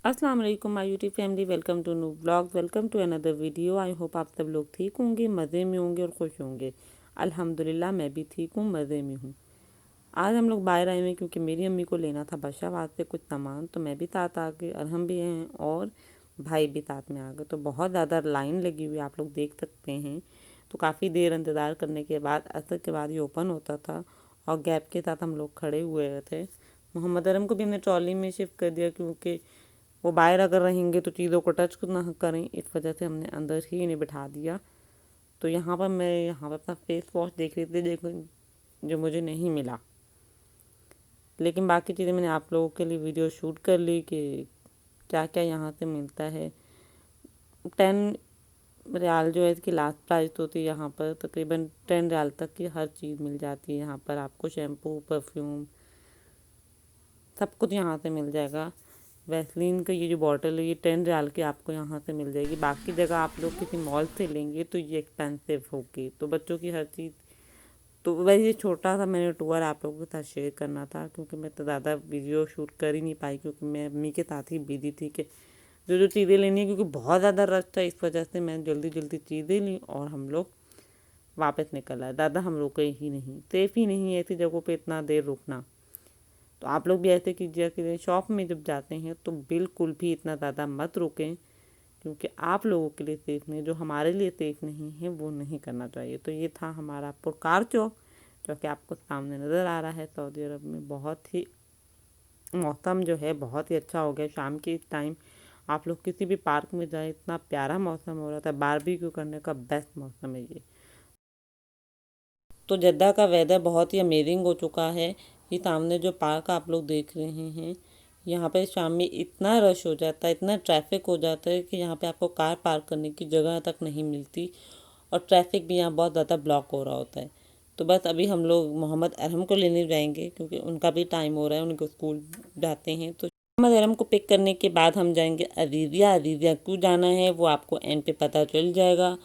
अस्सलाम वालेकुम my YouTube family, welcome to new vlog, welcome to another video. I hope आप सब लोग ठीक होंगे, मज़े में होंगे और खुश होंगे। अल्हम्दुलिल्लाह मैं भी ठीक हूँ, मज़े में हूँ। आज हम लोग बाहर आए हुए हैं क्योंकि मेरी अम्मी को लेना था बशाबाद से कुछ सामान, तो मैं भी साथ आ गई, अरहम भी हैं और भाई भी साथ में आ गए। तो बहुत ज़्यादा लाइन लगी हुई आप लोग देख सकते हैं। तो काफ़ी देर इंतज़ार करने के बाद असर के बाद ये ओपन होता था और गैप के साथ हम लोग खड़े हुए थे। मोहम्मद अरम को भी हमने ट्रॉली में शिफ्ट कर दिया क्योंकि वो बाहर अगर रहेंगे तो चीज़ों को टच ना करें, इस वजह से हमने अंदर ही इन्हें बिठा दिया। तो यहाँ पर मैं अपना फेस वॉश देख रही थी, देखो जो मुझे नहीं मिला, लेकिन बाकी चीज़ें मैंने आप लोगों के लिए वीडियो शूट कर ली कि क्या क्या यहाँ से मिलता है। 10 रियाल जो है इसकी लास्ट प्राइस होती है, यहाँ पर तकरीबन 10 रियाल तक की हर चीज़ मिल जाती है। यहाँ पर आपको शैम्पू, परफ्यूम, सब कुछ यहाँ से मिल जाएगा। वैसलीन का ये जो बॉटल है ये 10 रियाल की आपको यहाँ से मिल जाएगी। बाकी जगह आप लोग किसी मॉल से लेंगे तो ये एक्सपेंसिव होगी। तो बच्चों की हर चीज़, तो वैसे ये छोटा सा मैंने टूर आप लोगों के साथ शेयर करना था क्योंकि मैं तो ज़्यादा वीडियो शूट कर ही नहीं पाई क्योंकि मैं अम्मी के साथ ही बिजी थी कि जो जो चीज़ें लेनी है, क्योंकि बहुत ज़्यादा रश था, इस वजह से मैं जल्दी जल्दी चीज़ें ली और हम लोग वापस निकल आए। ज़्यादा हम रुके ही नहीं, सेफ़ ही नहीं है ऐसी जगहों पर इतना देर रुकना। तो आप लोग भी ऐसे कीजिए कि शॉप में जब जाते हैं तो बिल्कुल भी इतना ज़्यादा मत रुकें, क्योंकि आप लोगों के लिए सेफ़ नहीं, जो हमारे लिए सेफ़ नहीं है वो नहीं करना चाहिए। तो ये था हमारा पुरकार चौक, जो कि आपको सामने नज़र आ रहा है। सऊदी अरब में बहुत ही मौसम जो है बहुत ही अच्छा हो गया। शाम के टाइम आप लोग किसी भी पार्क में जाए, इतना प्यारा मौसम हो रहा था, बारबेक्यू करने का बेस्ट मौसम है ये। तो जद्दा का वेदर बहुत ही अमेजिंग हो चुका है। ये सामने जो पार्क आप लोग देख रहे हैं, यहाँ पे शाम में इतना रश हो जाता है, इतना ट्रैफिक हो जाता है कि यहाँ पे आपको कार पार्क करने की जगह तक नहीं मिलती और ट्रैफिक भी यहाँ बहुत ज़्यादा ब्लॉक हो रहा होता है। तो बस अभी हम लोग मोहम्मद अरहम को लेने जाएंगे क्योंकि उनका भी टाइम हो रहा है, उनको स्कूल जाते हैं। तो मोहम्मद अरहम को पिक करने के बाद हम जाएंगे अजीज़िया। अजीज़िया क्यों जाना है वो आपको एंड पे पता चल जाएगा।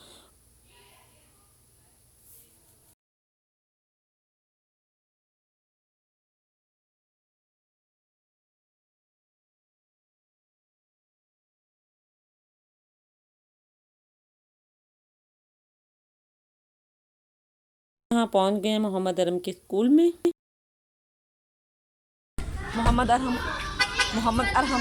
यहाँ पहुँच गए हैं मोहम्मद अरहम के स्कूल में। मोहम्मद अरहम, मोहम्मद अरहम,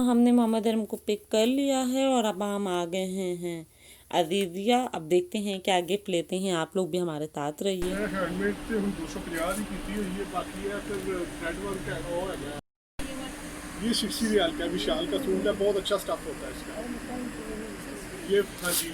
हमने मोहम्मद अरहम को पिक कर लिया है और अब हम आ गए हैं अजीज़िया। अब देखते हैं क्या गिफ्ट लेते हैं, आप लोग भी हमारे साथ रहिए। हैंडमेड से हम 250 की की हुई है, बाकी है फिर थ्रेड वर्क है और है। ये 60 रियाल का विशाल का सूट है, बहुत अच्छा स्टफ होता है इसका। ये हाँ जी,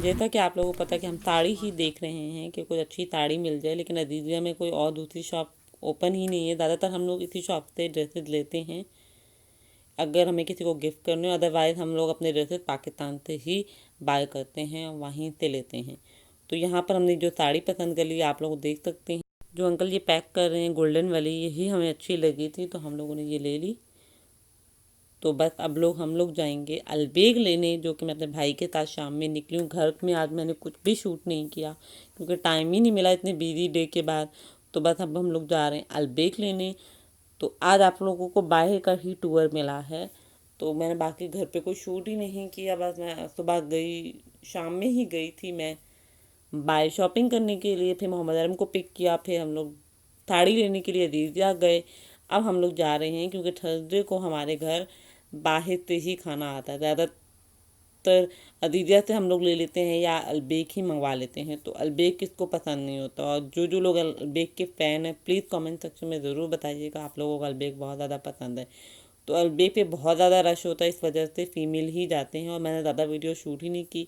जैसा कि आप लोगों को पता है कि हम साड़ी ही देख रहे हैं कि कोई अच्छी साड़ी मिल जाए, लेकिन अजीज़िया में कोई और दूसरी शॉप ओपन ही नहीं है। ज़्यादातर हम लोग इसी शॉप से ड्रेसेस लेते हैं अगर हमें किसी को गिफ्ट करने हो, अदरवाइज़ हम लोग अपने ड्रेसेस पाकिस्तान से ही बाय करते हैं, वहीं से लेते हैं। तो यहाँ पर हमने जो साड़ी पसंद कर ली आप लोग देख सकते हैं। जो अंकल ये पैक कर रहे हैं गोल्डन वाली, यही हमें अच्छी लगी थी तो हम लोगों ने ये ले ली। तो बस अब हम लोग जाएंगे अलबेग लेने, जो कि मैं अपने भाई के साथ शाम में निकली हूँ। घर में आज मैंने कुछ भी शूट नहीं किया क्योंकि टाइम ही नहीं मिला इतने बिजी डे के बाद। तो बस अब हम लोग जा रहे हैं अलबेग लेने। तो आज आप लोगों को बाहर का ही टूर मिला है, तो मैंने बाकी घर पे कोई शूट ही नहीं किया। बस मैं सुबह गई, शाम में ही गई थी मैं बाय शॉपिंग करने के लिए, फिर मोहम्मद अरम को पिक किया, फिर हम लोग साड़ी लेने के लिए अजीज़िया गए। अब हम लोग जा रहे हैं क्योंकि थर्सडे को हमारे घर बाहर से ही खाना आता है। ज़्यादातर अजीज़िया से हम लोग ले लेते हैं या अलबेक ही मंगवा लेते हैं। तो अलबेक किसको पसंद नहीं होता, और जो जो लोग अलबेक के फ़ैन हैं प्लीज़ कमेंट सेक्शन में ज़रूर बताइएगा आप लोगों को अलबेक बहुत ज़्यादा पसंद है। तो अलबेक पे बहुत ज़्यादा रश होता है, इस वजह से फ़ीमेल ही जाते हैं और मैंने ज़्यादा वीडियो शूट ही नहीं की।